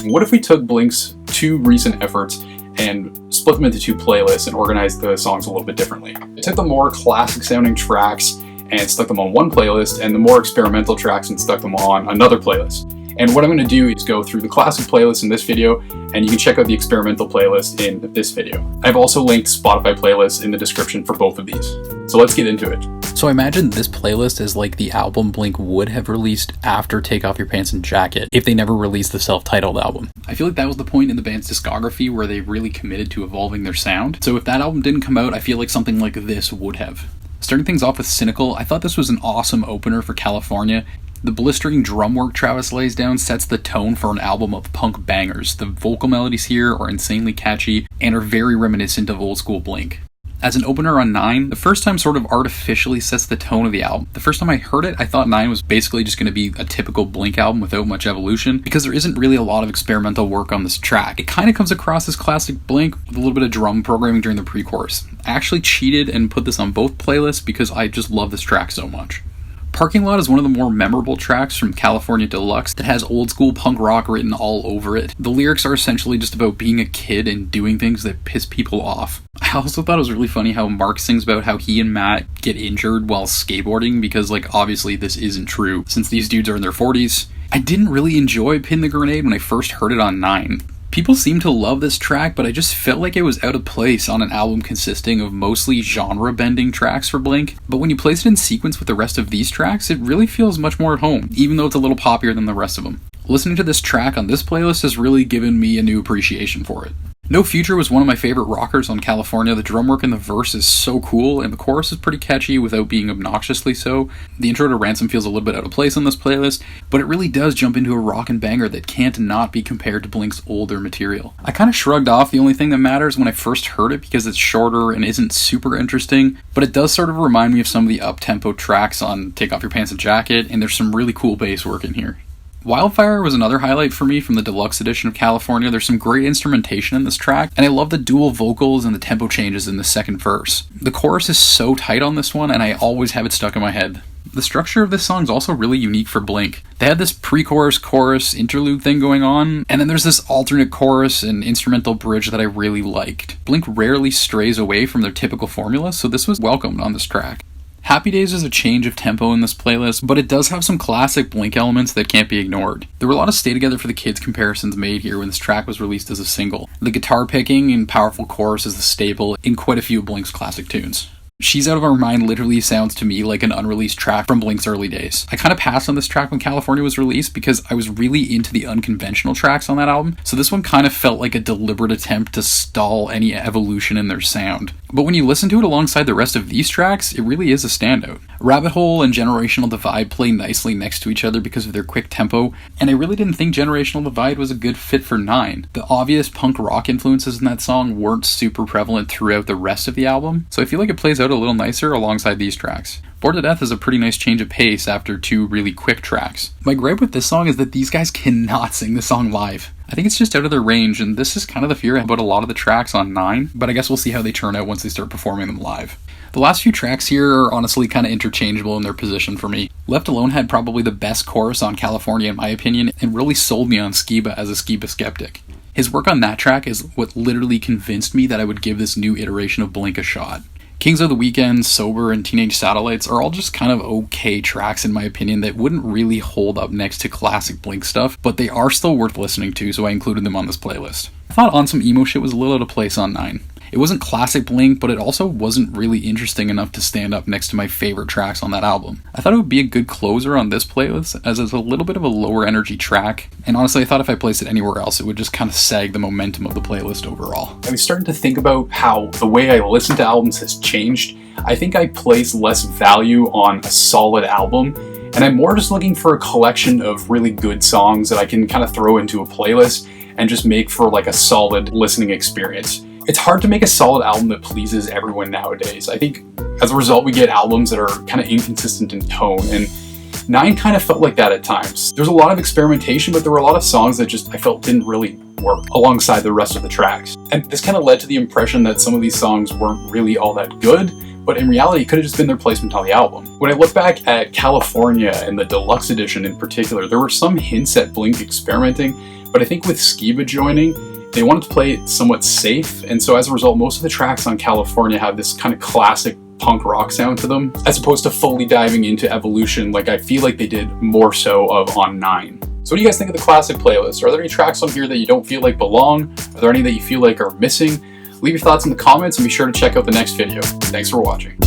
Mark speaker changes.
Speaker 1: What if we took Blink's 2 recent efforts and split them into 2 playlists and organized the songs a little bit differently? I took the more classic sounding tracks and stuck them on one playlist, and the more experimental tracks and stuck them on another playlist. And what I'm going to do is go through the classic playlist in this video, and you can check out the experimental playlist in this video. I've also linked Spotify playlists in the description for both of these. So let's get into it.
Speaker 2: So I imagine this playlist is like the album Blink would have released after Take Off Your Pants and Jacket, if they never released the self-titled album. I feel like that was the point in the band's discography where they really committed to evolving their sound. So if that album didn't come out, I feel like something like this would have. Starting things off with Cynical, I thought this was an awesome opener for California. The blistering drum work Travis lays down sets the tone for an album of punk bangers. The vocal melodies here are insanely catchy and are very reminiscent of old school Blink. As an opener on 9, the first time sort of artificially sets the tone of the album. The first time I heard it, I thought 9 was basically just going to be a typical Blink album without much evolution, because there isn't really a lot of experimental work on this track. It kind of comes across as classic Blink with a little bit of drum programming during the pre-chorus. I actually cheated and put this on both playlists because I just love this track so much. Parking Lot is one of the more memorable tracks from California Deluxe that has old school punk rock written all over it. The lyrics are essentially just about being a kid and doing things that piss people off. I also thought it was really funny how Mark sings about how he and Matt get injured while skateboarding, because obviously this isn't true since these dudes are in their 40s. I didn't really enjoy Pin the Grenade when I first heard it on 9. People seem to love this track, but I just felt like it was out of place on an album consisting of mostly genre-bending tracks for Blink. But when you place it in sequence with the rest of these tracks, it really feels much more at home, even though it's a little poppier than the rest of them. Listening to this track on this playlist has really given me a new appreciation for it. No Future was one of my favorite rockers on California. The drum work in the verse is so cool, and the chorus is pretty catchy without being obnoxiously so. The intro to Ransom feels a little bit out of place on this playlist, but it really does jump into a rockin' banger that can't not be compared to Blink's older material. I kind of shrugged off The Only Thing That Matters when I first heard it because it's shorter and isn't super interesting, but it does sort of remind me of some of the up-tempo tracks on Take Off Your Pants and Jacket, and there's some really cool bass work in here. Wildfire was another highlight for me from the deluxe edition of California. There's some great instrumentation in this track, and I love the dual vocals and the tempo changes in the second verse. The chorus is so tight on this one, and I always have it stuck in my head. The structure of this song is also really unique for Blink. They had this pre-chorus, chorus, interlude thing going on, and then there's this alternate chorus and instrumental bridge that I really liked. Blink rarely strays away from their typical formula, so this was welcomed on this track. Happy Days is a change of tempo in this playlist, but it does have some classic Blink elements that can't be ignored. There were a lot of Stay Together for the Kids comparisons made here when this track was released as a single. The guitar picking and powerful chorus is the staple in quite a few of Blink's classic tunes. She's Out of Our Mind literally sounds to me like an unreleased track from Blink's early days. I kind of passed on this track when California was released because I was really into the unconventional tracks on that album, so this one kind of felt like a deliberate attempt to stall any evolution in their sound. But when you listen to it alongside the rest of these tracks, it really is a standout. Rabbit Hole and Generational Divide play nicely next to each other because of their quick tempo, and I really didn't think Generational Divide was a good fit for 9. The obvious punk rock influences in that song weren't super prevalent throughout the rest of the album, so I feel like it plays out a little nicer alongside these tracks. Bored to Death is a pretty nice change of pace after 2 really quick tracks. My gripe with this song is that these guys cannot sing the song live. I think it's just out of their range, and this is kind of the fear about a lot of the tracks on 9, but I guess we'll see how they turn out once they start performing them live. The last few tracks here are honestly kind of interchangeable in their position for me. Left Alone had probably the best chorus on California in my opinion, and really sold me on Skiba as a Skiba skeptic. His work on that track is what literally convinced me that I would give this new iteration of Blink a shot. Kings of the Weekend, Sober, and Teenage Satellites are all just kind of okay tracks in my opinion that wouldn't really hold up next to classic Blink stuff, but they are still worth listening to, so I included them on this playlist. I thought On Some Emo Shit was a little out of place on 9. It wasn't classic Blink, but it also wasn't really interesting enough to stand up next to my favorite tracks on that album. I thought it would be a good closer on this playlist, as it's a little bit of a lower energy track, and honestly I thought if I placed it anywhere else it would just kind of sag the momentum of the playlist overall.
Speaker 1: I was starting to think about how the way I listen to albums has changed. I think I place less value on a solid album, and I'm more just looking for a collection of really good songs that I can kind of throw into a playlist and just make for like a solid listening experience. It's hard to make a solid album that pleases everyone nowadays. I think as a result we get albums that are kind of inconsistent in tone, and 9 kind of felt like that at times. There's a lot of experimentation, but there were a lot of songs that just I felt didn't really work alongside the rest of the tracks. And this kind of led to the impression that some of these songs weren't really all that good, but in reality it could have just been their placement on the album. When I look back at California and the deluxe edition in particular, there were some hints at Blink experimenting, But I think with Skiba joining, they wanted to play it somewhat safe, and so as a result, most of the tracks on California have this kind of classic punk rock sound to them, as opposed to fully diving into Evolution like I feel like they did more so of on 9. So what do you guys think of the classic playlist? Are there any tracks on here that you don't feel like belong? Are there any that you feel like are missing? Leave your thoughts in the comments and be sure to check out the next video. Thanks for watching.